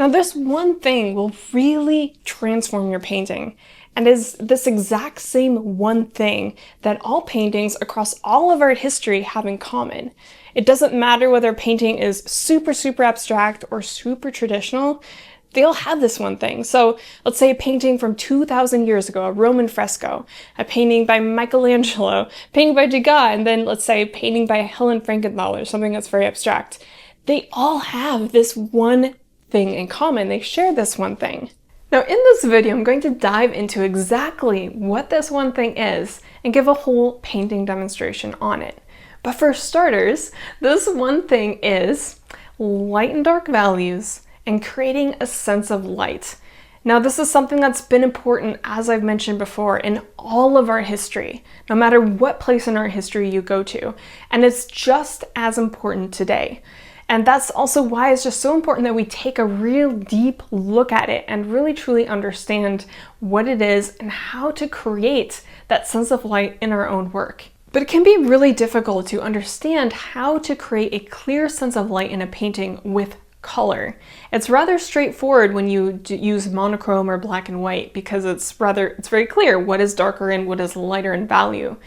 Now, this one thing will really transform your painting, and is this exact same one thing that all paintings across all of art history have in common. It doesn't matter whether a painting is super abstract or super traditional, they all have this one thing. So let's say a painting from 2,000 years ago, a Roman fresco, a painting by Michelangelo, a painting by Degas, and then let's say a painting by Helen Frankenthaler, something that's very abstract. They all have this one thing in common. They share this one thing. Now in this video, I'm going to dive into exactly what this one thing is and give a whole painting demonstration on it. But for starters, this one thing is light and dark values and creating a sense of light. Now this is something that's been important, as I've mentioned before, in all of our history, no matter what place in our history you go to, and it's just as important today. And that's also why it's just so important that we take a real deep look at it and really truly understand what it is and how to create that sense of light in our own work. But it can be really difficult to understand how to create a clear sense of light in a painting with color. It's rather straightforward when you use monochrome or black and white because it's very clear what is darker and what is lighter in value.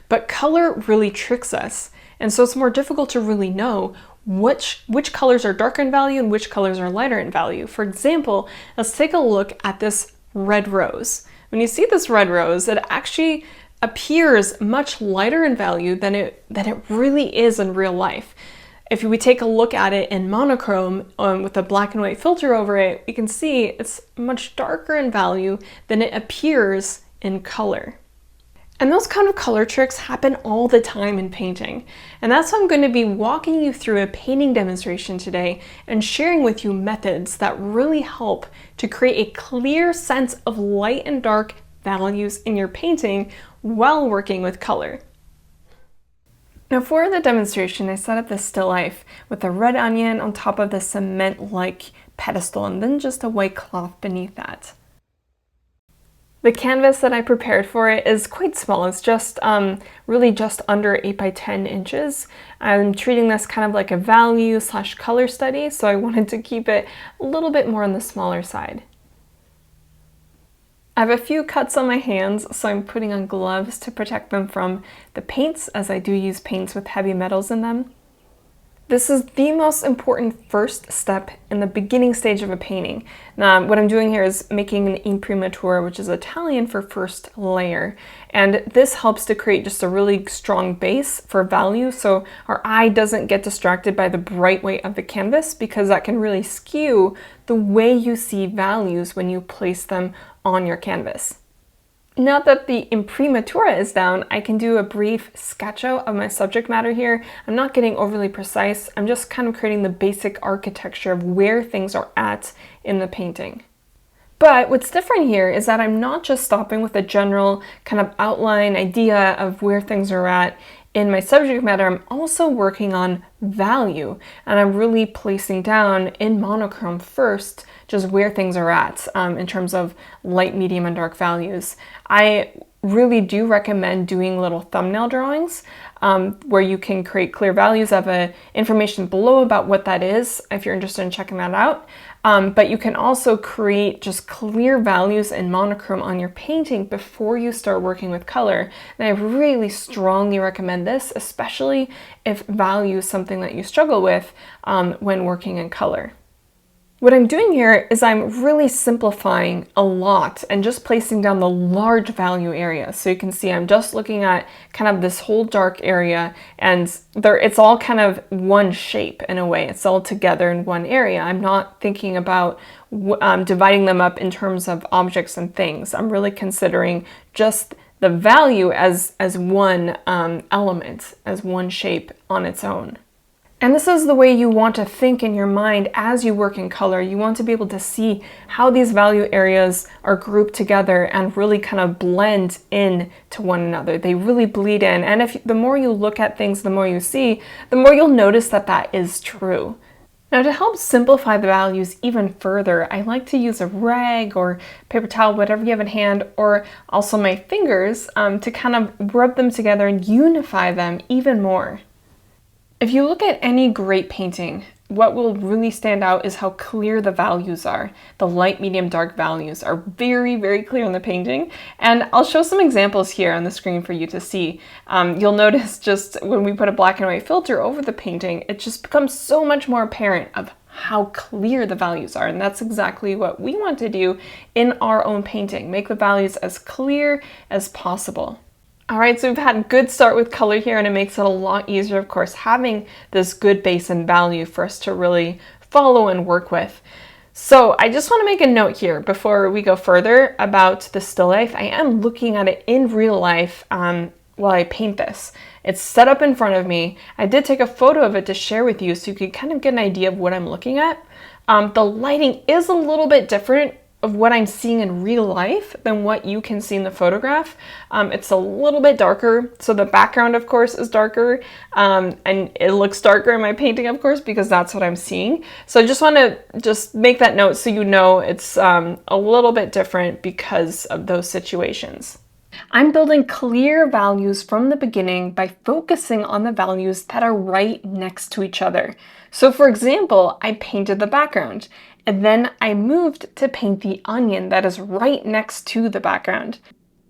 But color really tricks us. And so it's more difficult to really know which colors are darker in value and which colors are lighter in value. For example, let's take a look at this red rose. When you see this red rose, it actually appears much lighter in value than it really is in real life. If we take a look at it in monochrome with a black and white filter over it, we can see it's much darker in value than it appears in color. And those kind of color tricks happen all the time in painting. And that's why I'm going to be walking you through a painting demonstration today and sharing with you methods that really help to create a clear sense of light and dark values in your painting while working with color. Now for the demonstration, I set up this still life with a red onion on top of the cement-like pedestal and then just a white cloth beneath that. The canvas that I prepared for it is quite small. It's just really just under 8 by 10 inches. I'm treating this kind of like a value / color study, so I wanted to keep it a little bit more on the smaller side. I have a few cuts on my hands, so I'm putting on gloves to protect them from the paints, as I do use paints with heavy metals in them. This is the most important first step in the beginning stage of a painting. Now, what I'm doing here is making an imprimatur, which is Italian for first layer. And this helps to create just a really strong base for value, so our eye doesn't get distracted by the bright white of the canvas, because that can really skew the way you see values when you place them on your canvas. Now that the imprimatura is down, I can do a brief sketch out of my subject matter here. I'm not getting overly precise. I'm just kind of creating the basic architecture of where things are at in the painting. But what's different here is that I'm not just stopping with a general kind of outline idea of where things are at in my subject matter. I'm also working on value, and I'm really placing down in monochrome first just where things are at in terms of light, medium, and dark values. I really do recommend doing little thumbnail drawings where you can create clear values. I have information below about what that is if you're interested in checking that out. But you can also create just clear values in monochrome on your painting before you start working with color. And I really strongly recommend this, especially if value is something that you struggle with when working in color. What I'm doing here is I'm really simplifying a lot and just placing down the large value area. So you can see I'm just looking at kind of this whole dark area, and it's all kind of one shape in a way. It's all together in one area. I'm not thinking about dividing them up in terms of objects and things. I'm really considering just the value as one element, as one shape on its own. And this is the way you want to think in your mind as you work in color. You want to be able to see how these value areas are grouped together and really kind of blend in to one another. They really bleed in. And the more you look at things, the more you see, the more you'll notice that that is true. Now, to help simplify the values even further, I like to use a rag or paper towel, whatever you have in hand, or also my fingers to kind of rub them together and unify them even more. If you look at any great painting, what will really stand out is how clear the values are. The light, medium, dark values are very, very clear in the painting. And I'll show some examples here on the screen for you to see. You'll notice just when we put a black and white filter over the painting, it just becomes so much more apparent of how clear the values are. And that's exactly what we want to do in our own painting. Make the values as clear as possible. All right, so we've had a good start with color here, and it makes it a lot easier, of course, having this good base and value for us to really follow and work with. So I just want to make a note here before we go further about the still life. I am looking at it in real life while I paint this. It's set up in front of me. I did take a photo of it to share with you so you could kind of get an idea of what I'm looking at. The lighting is a little bit different of what I'm seeing in real life than what you can see in the photograph. It's a little bit darker, so the background of course is darker, and it looks darker in my painting of course because that's what I'm seeing. So I just want to make that note so you know it's a little bit different because of those situations. I'm building clear values from the beginning by focusing on the values that are right next to each other. So for example, I painted the background, and then I moved to paint the onion that is right next to the background.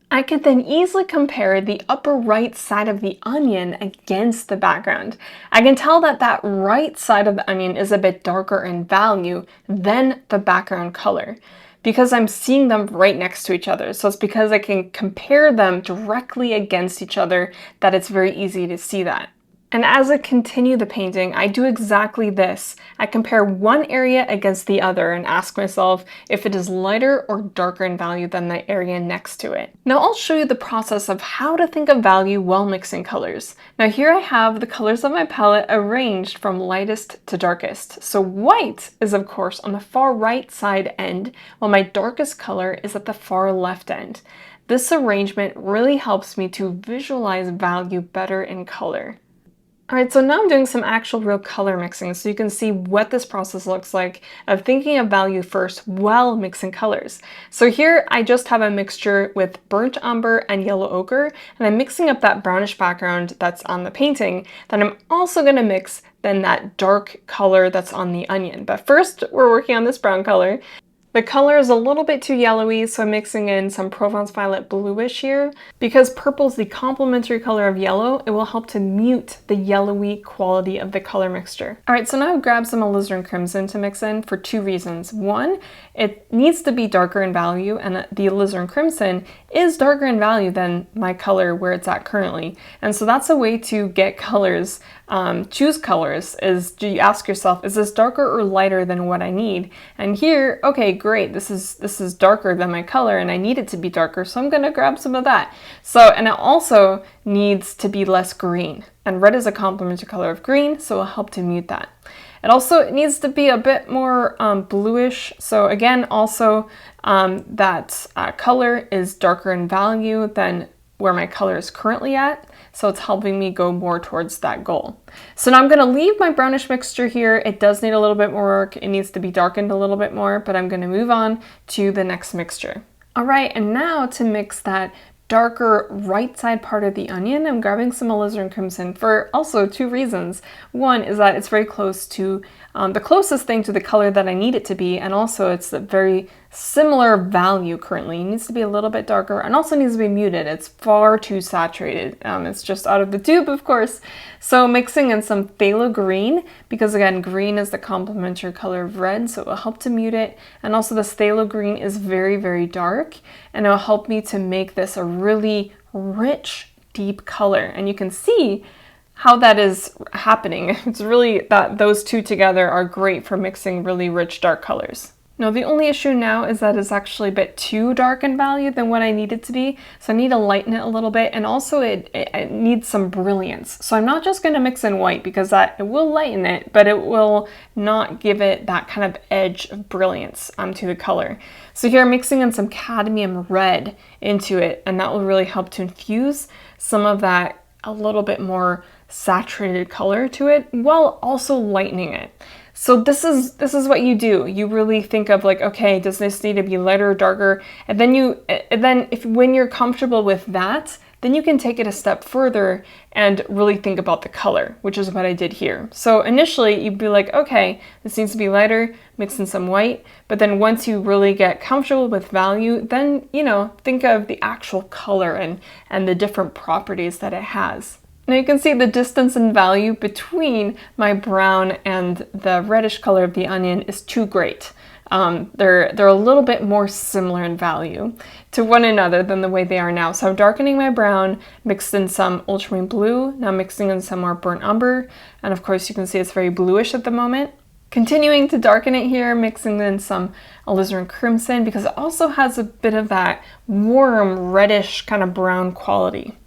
I could then easily compare the upper right side of the onion against the background. I can tell that that right side of the onion is a bit darker in value than the background color, because I'm seeing them right next to each other. So it's because I can compare them directly against each other that it's very easy to see that. And as I continue the painting, I do exactly this. I compare one area against the other and ask myself if it is lighter or darker in value than the area next to it. Now I'll show you the process of how to think of value while mixing colors. Now here I have the colors of my palette arranged from lightest to darkest. So white is of course on the far right side end, while my darkest color is at the far left end. This arrangement really helps me to visualize value better in color. All right, so now I'm doing some actual real color mixing so you can see what this process looks like of thinking of value first while mixing colors. So here I just have a mixture with burnt umber and yellow ochre, and I'm mixing up that brownish background that's on the painting. Then I'm also gonna mix then that dark color that's on the onion. But first we're working on this brown color. The color is a little bit too yellowy, so I'm mixing in some Provence Violet Bluish here. Because purple is the complementary color of yellow, it will help to mute the yellowy quality of the color mixture. All right, so now I've grabbed some alizarin crimson to mix in for two reasons. One, it needs to be darker in value, and the alizarin crimson is darker in value than my color where it's at currently. And so that's a way to get colors, choose colors, is you ask yourself, is this darker or lighter than what I need? And here, okay, great, this is darker than my color and I need it to be darker, so I'm gonna grab some of that. So, and it also needs to be less green, and red is a complementary color of green, so it'll help to mute that. It needs to be a bit more bluish, so again, also that color is darker in value than where my color is currently at, so it's helping me go more towards that goal. So now I'm going to leave my brownish mixture here. It does need a little bit more work. It needs to be darkened a little bit more, but I'm going to move on to the next mixture. All right, and now to mix that darker right side part of the onion, I'm grabbing some alizarin crimson for also two reasons. One is that it's very close to the closest thing to the color that I need it to be, and also it's a very similar value currently. It needs to be a little bit darker and also needs to be muted. It's far too saturated. It's just out of the tube, of course. So mixing in some phthalo green, because again, green is the complementary color of red, so it will help to mute it. And also this phthalo green is very, very dark, and it will help me to make this a really rich, deep color. And you can see how that is happening. It's really that those two together are great for mixing really rich, dark colors. Now the only issue now is that it's actually a bit too dark in value than what I need it to be, so I need to lighten it a little bit, and also it needs some brilliance. So I'm not just going to mix in white, because it will lighten it, but it will not give it that kind of edge of brilliance to the color. So here I'm mixing in some cadmium red into it, and that will really help to infuse some of that a little bit more saturated color to it while also lightening it. So this is what you do. You really think of like, okay, does this need to be lighter or darker? And then when you're comfortable with that, then you can take it a step further and really think about the color, which is what I did here. So initially you'd be like, okay, this needs to be lighter, mix in some white, but then once you really get comfortable with value, then, you know, think of the actual color and the different properties that it has. Now you can see the distance in value between my brown and the reddish color of the onion is too great. They're a little bit more similar in value to one another than the way they are now. So I'm darkening my brown, mixed in some ultramarine blue, now mixing in some more burnt umber, and of course you can see it's very bluish at the moment. Continuing to darken it here, mixing in some alizarin crimson because it also has a bit of that warm, reddish kind of brown quality.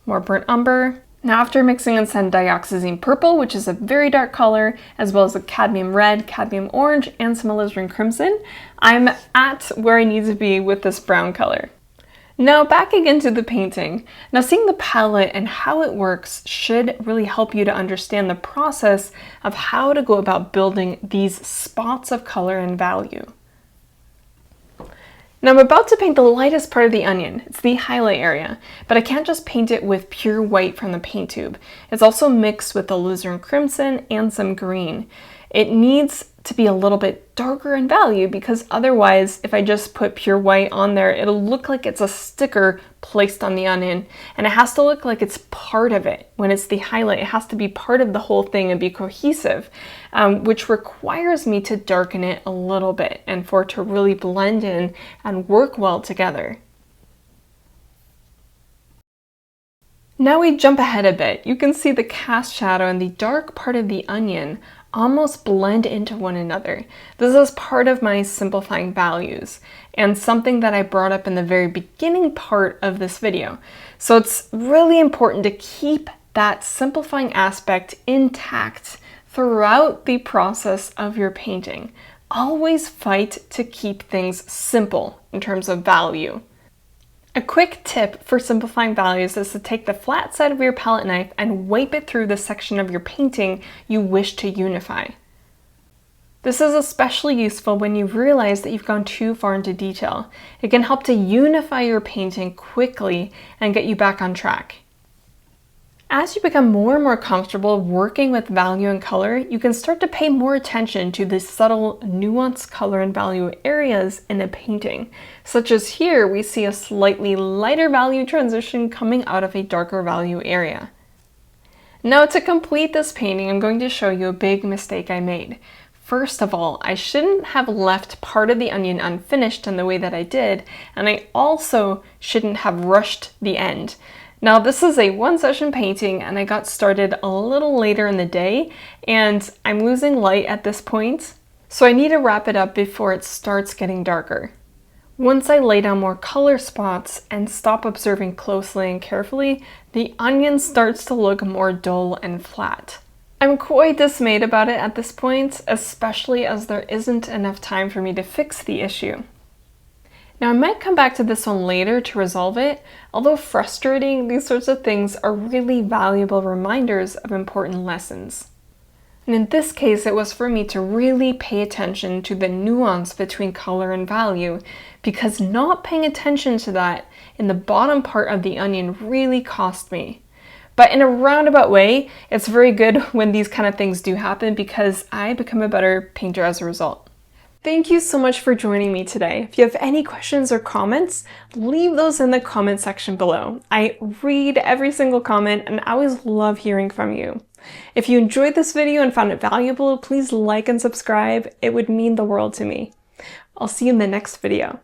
More burnt umber. Now after mixing in some dioxazine purple, which is a very dark color, as well as a cadmium red, cadmium orange, and some alizarin crimson, I'm at where I need to be with this brown color. Now back again to the painting. Now seeing the palette and how it works should really help you to understand the process of how to go about building these spots of color and value. Now I'm about to paint the lightest part of the onion. It's the highlight area, but I can't just paint it with pure white from the paint tube. It's also mixed with alizarin crimson and some green. It needs to be a little bit darker in value because otherwise, if I just put pure white on there, it'll look like it's a sticker placed on the onion, and it has to look like it's part of it. When it's the highlight, it has to be part of the whole thing and be cohesive, which requires me to darken it a little bit and for it to really blend in and work well together. Now we jump ahead a bit. You can see the cast shadow and the dark part of the onion almost blend into one another. This is part of my simplifying values and something that I brought up in the very beginning part of this video. So it's really important to keep that simplifying aspect intact throughout the process of your painting. Always fight to keep things simple in terms of value. A quick tip for simplifying values is to take the flat side of your palette knife and wipe it through the section of your painting you wish to unify. This is especially useful when you realize that you've gone too far into detail. It can help to unify your painting quickly and get you back on track. As you become more and more comfortable working with value and color, you can start to pay more attention to the subtle nuanced color and value areas in a painting. Such as here, we see a slightly lighter value transition coming out of a darker value area. Now to complete this painting, I'm going to show you a big mistake I made. First of all, I shouldn't have left part of the onion unfinished in the way that I did, and I also shouldn't have rushed the end. Now this is a one-session painting and I got started a little later in the day and I'm losing light at this point, so I need to wrap it up before it starts getting darker. Once I lay down more color spots and stop observing closely and carefully, the onion starts to look more dull and flat. I'm quite dismayed about it at this point, especially as there isn't enough time for me to fix the issue. Now I might come back to this one later to resolve it. Although frustrating, these sorts of things are really valuable reminders of important lessons. And in this case, it was for me to really pay attention to the nuance between color and value, because not paying attention to that in the bottom part of the onion really cost me. But in a roundabout way, it's very good when these kind of things do happen because I become a better painter as a result. Thank you so much for joining me today. If you have any questions or comments, leave those in the comment section below. I read every single comment and I always love hearing from you. If you enjoyed this video and found it valuable, please like and subscribe. It would mean the world to me. I'll see you in the next video.